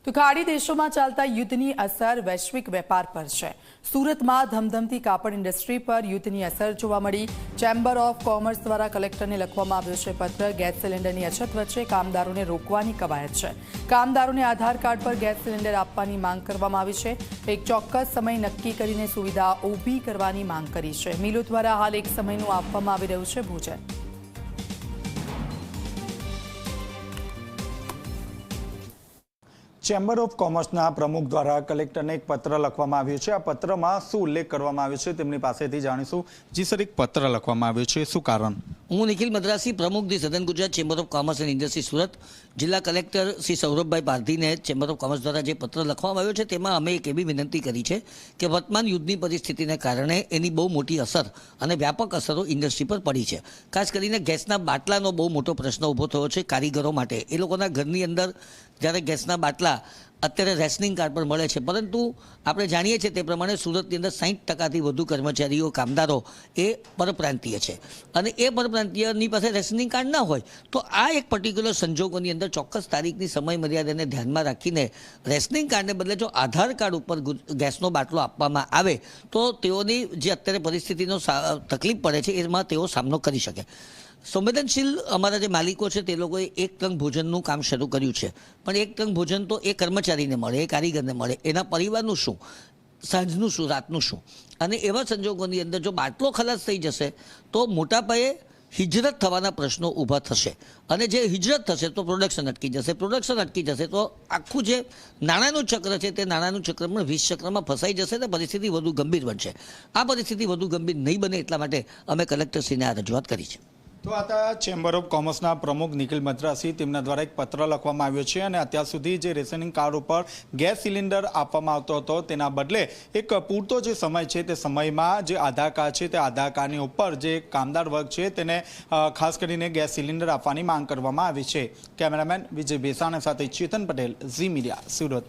તો ખાડી દેશોમાં ચાલતા યુદ્ધની અસર વૈશ્વિક વેપાર પર છે। સુરતમાં ધમધમતી કાપડ ઇન્ડસ્ટ્રી પર યુદ્ધની અસર જોવા મળી। ચેમ્બર ઓફ કોમર્સ દ્વારા કલેક્ટરને લખવામાં આવ્યો છે પત્ર। ગેસ સિલિન્ડરની અછત વચ્ચે કામદારોને રોકવાની કવાયત છે। કામદારોને આધાર કાર્ડ પર ગેસ સિલિન્ડર આપવાની માંગ કરવામાં આવી છે। એક ચોક્કસ સમય નક્કી કરીને સુવિધા ઊભી કરવાની માંગ કરી છે। મિલો દ્વારા હાલ એક સમયનું આપવામાં આવી રહ્યું છે ભોજન। ચેમ્બર ઓફ કોમર્સના પ્રમુખ દ્વારા કલેક્ટરને એક પત્ર લખવામાં આવ્યો છે। આ પત્રમાં શું ઉલ્લેખ કરવામાં આવ્યો છે તેમની પાસેથી જાણીશું। જી સર, એક પત્ર લખવામાં આવ્યો છે, શું કારણ? હું નિખિલ મદ્રાસી, પ્રમુખ ધી સદન Gujarat chamber of commerce and industry Surat. જિલ્લા કલેક્ટર શ્રી સૌરભભાઈ પારધીને ચેમ્બર ઓફ કોમર્સ દ્વારા જે પત્ર લખવામાં આવ્યો છે તેમાં અમે એક એવી વિનંતી કરી છે કે વર્તમાન યુદ્ધની પરિસ્થિતિને કારણે એની બહુ મોટી અસર અને વ્યાપક અસરો ઇન્ડસ્ટ્રી પર પડી છે। ખાસ કરીને ગેસના બાટલાનો બહુ મોટો પ્રશ્ન ઊભો થયો છે કારીગરો માટે। એ લોકોના ઘરની અંદર જ્યારે ગેસના બાટલા અત્યારે રેશનિંગ કાર્ડ પર મળે છે, પરંતુ આપણે જાણીએ છીએ તે પ્રમાણે સુરતની અંદર 60%થી વધુ કર્મચારીઓ કામદારો એ પરપ્રાંતીય છે અને એ પરપ્રાંતીયની પાસે રેશનિંગ કાર્ડ ના હોય તો આ એક પર્ટિક્યુલર સંજોગોની અંદર ચોક્કસ તારીખની સમય મર્યાદાને ધ્યાનમાં રાખીને રેશનિંગ કાર્ડને બદલે જો આધાર કાર્ડ ઉપર ગેસનો બાટલો આપવામાં આવે તો તેઓની જે અત્યારે પરિસ્થિતિનો તકલીફ પડે છે એમાં તેઓ સામનો કરી શકે। સંવેદનશીલ અમારા જે માલિકો છે તે લોકોએ એક ટંક ભોજનનું કામ શરૂ કર્યું છે, પણ એક ટંક ભોજન તો એ કર્મચારીને મળે, એ કારીગરને મળે, એના પરિવારનું શું, સાંજનું શું, રાતનું શું? અને એવા સંજોગોની અંદર જો બાટલો ખલાસ થઈ જશે તો મોટા પાયે હિજરત થવાના પ્રશ્નો ઊભા થશે અને જે હિજરત થશે તો પ્રોડક્શન અટકી જશે, પ્રોડક્શન અટકી જશે તો આખું જે નાણાંનું ચક્ર છે તે નાણાંનું ચક્ર પણ વિષ ચક્રમાં ફસાઈ જશે અને પરિસ્થિતિ વધુ ગંભીર બનશે। આ પરિસ્થિતિ વધુ ગંભીર નહીં બને એટલા માટે અમે કલેક્ટરશ્રીને આ રજૂઆત કરી છે। તો આ ચેમ્બર ઓફ કોમર્સના પ્રમુખ નિખિલ મદ્રાસી તેમના દ્વારા એક પત્ર લખવામાં આવ્યો છે અને અત્યાર સુધી જે રેશનિંગ કાર્ડ ઉપર ગેસ સિલિન્ડર આપવામાં આવતો હતો તેના બદલે એક પૂરતો જે સમય છે તે સમયમાં જે આધાર કાર્ડ છે તે આધાર કાર્ડની ઉપર જે કામદાર વર્ગ છે તેને ખાસ કરીને ગેસ સિલિન્ડર આપવાની માંગ કરવામાં આવી છે। કેમેરામેન વિજય બેસાણા સાથે ચેતન પટેલ, ઝી મીડિયા, સુરત।